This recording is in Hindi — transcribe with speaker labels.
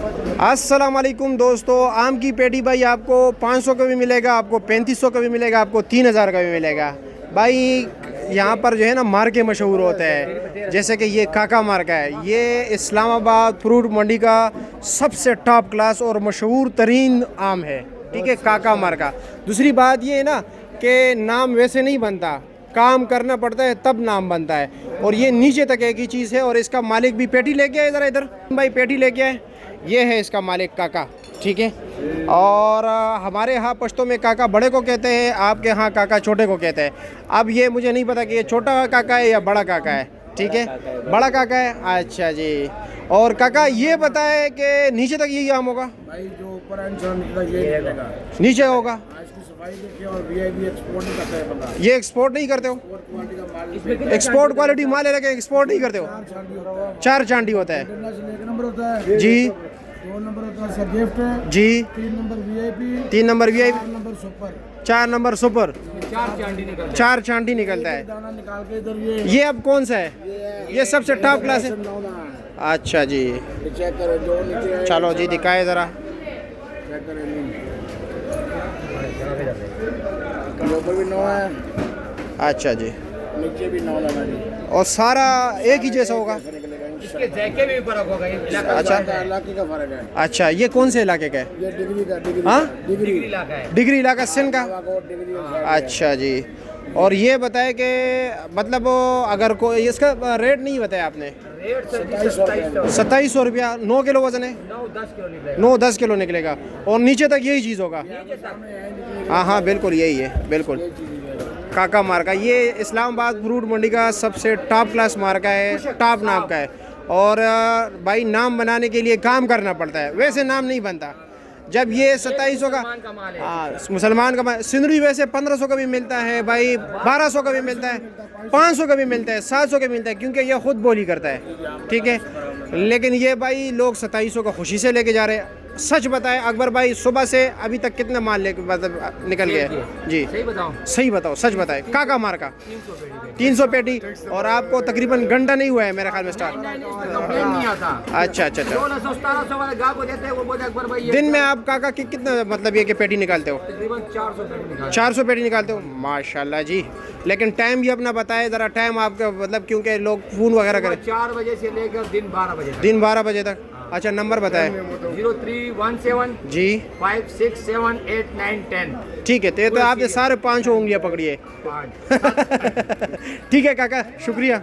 Speaker 1: अस्सलाम वालेकुम दोस्तों, आम की पेटी भाई आपको 500 का भी मिलेगा, आपको 3500 का भी मिलेगा, आपको 3000 का भी मिलेगा। भाई यहाँ पर जो है ना मार्के मशहूर होते हैं, जैसे कि ये काका मार्का है। ये इस्लामाबाद फ्रूट मंडी का सबसे टॉप क्लास और मशहूर तरीन आम है, ठीक है, काका मार्का। दूसरी बात ये है ना कि नाम वैसे नहीं बनता, काम करना पड़ता है तब नाम बनता है। और ये नीचे तक एक ही चीज़ है। और इसका मालिक भी पेटी लेके आए, ज़रा इधर भाई पेटी लेके आए। ये है इसका मालिक काका, ठीक है। और हमारे यहाँ पश्तो में काका बड़े को कहते हैं, आपके यहाँ काका छोटे को कहते हैं। अब ये मुझे नहीं पता कि ये छोटा काका है या बड़ा काका है, ठीक है, बड़ा काका है। अच्छा जी। और काका ये बताए कि नीचे तक यही आम होगा
Speaker 2: भाई, जो ऊपर निकला ये निकलेगा,
Speaker 1: नीचे होगा।
Speaker 2: आज की सफाई देखिए। और वीआईपी एक्सपोर्ट नहीं करता है बंदा,
Speaker 1: ये एक्सपोर्ट नहीं करते हो,
Speaker 2: क्वालिटी का माल,
Speaker 1: एक्सपोर्ट क्वालिटी माल है, लेकिन एक्सपोर्ट नहीं करते हो। 4 चांदी होता है
Speaker 2: इंटरनेशनल 1 नंबर होता है
Speaker 1: जी,
Speaker 2: 2 नंबर होता है सर गिफ्ट
Speaker 1: जी,
Speaker 2: 3 number VIP,
Speaker 1: 3 number
Speaker 2: 4
Speaker 1: VIP,
Speaker 2: number super,
Speaker 1: 4 number super, 4 चांदी निकलता है।
Speaker 2: दाना निकाल के इधर
Speaker 1: ये अब कौन सा है? ये सबसे टॉप क्लास है। अच्छा जी,
Speaker 2: चेक करो जो नीचे है,
Speaker 1: चलो जी दिखाए ज़रा।
Speaker 2: चेक करें ऊपर भी 9 है,
Speaker 1: अच्छा जी,
Speaker 2: नीचे भी 9 लगा जी।
Speaker 1: और सारा एक ही जैसा होगा।
Speaker 3: इसके जैके में भी फर्क होगा, ये इलाका
Speaker 1: अच्छा,
Speaker 2: इलाके का फर्क है।
Speaker 1: अच्छा, ये कौन से इलाके का है?
Speaker 2: ये डिग्री का, डिग्री
Speaker 1: हाँ?
Speaker 2: डिग्री
Speaker 3: डिग्री इलाका है।
Speaker 1: डिग्री इलाका सिंध का।
Speaker 2: डिग्री
Speaker 1: अच्छा जी। और ये बताए कि मतलब अगर कोई इसका रेट नहीं बताया आपने?
Speaker 3: रेट सर 2700
Speaker 1: 2700 रुपया। 9 किलो वजन है,
Speaker 3: 9-10 किलो निकलेगा।
Speaker 1: 9-10 किलो निकलेगा। और नीचे तक यही चीज़ होगा। हाँ हाँ बिल्कुल यही है, बिल्कुल काका मार्का। ये इस्लामाबाद फ्रूट मंडी का सबसे टॉप क्लास मार्का है, टॉप नाम का है। और भाई नाम बनाने के लिए काम करना पड़ता है, वैसे नाम नहीं बनता। जब ये 2700 का, हाँ मुसलमान का माल। सिंदड़ी वैसे 1500 का भी मिलता है भाई, 1200 का भी मिलता है, 500 का भी मिलता है, 700 का भी मिलता है, क्योंकि ये खुद बोली करता है, ठीक है। लेकिन ये भाई लोग 2700 का खुशी से लेके जा रहे हैं। सच बताएं अकबर भाई, सुबह से अभी तक कितना माल लेके मतलब निकल गया जी?
Speaker 3: सही बताओ,
Speaker 1: सही बताओ, सच बताएं। काका मार्का 300 पेटी। और आपको तकरीबन घंटा नहीं हुआ है मेरे ख्याल में स्टार्ट।
Speaker 3: कंप्लेन नहीं आता।
Speaker 1: अच्छा अच्छा अच्छा।
Speaker 3: 1600-1700 वाले गाहक को देते हैं, वो बोलते हैं अकबर भाई ये
Speaker 1: दिन में आप काका की कितना मतलब ये कि पेटी निकालते हो?
Speaker 3: तकरीबन 400 पेटी निकालते
Speaker 1: 400 पेटी निकालते हो, माशाल्लाह जी। लेकिन टाइम भी अपना बताए ज़रा, टाइम आपका मतलब, क्योंकि लोग फ़ोन वगैरह
Speaker 3: हैं।
Speaker 1: करें।
Speaker 3: 4 बजे से लेकर दिन 12 बजे तक।
Speaker 1: दिन 12 बजे तक। अच्छा, नंबर बताए
Speaker 3: 0317
Speaker 1: जी।
Speaker 3: 5678
Speaker 1: ठीक है, तो आपने सारे 5 उंगलियाँ पकड़िए।
Speaker 3: 910।
Speaker 1: ठीक है काका, शुक्रिया।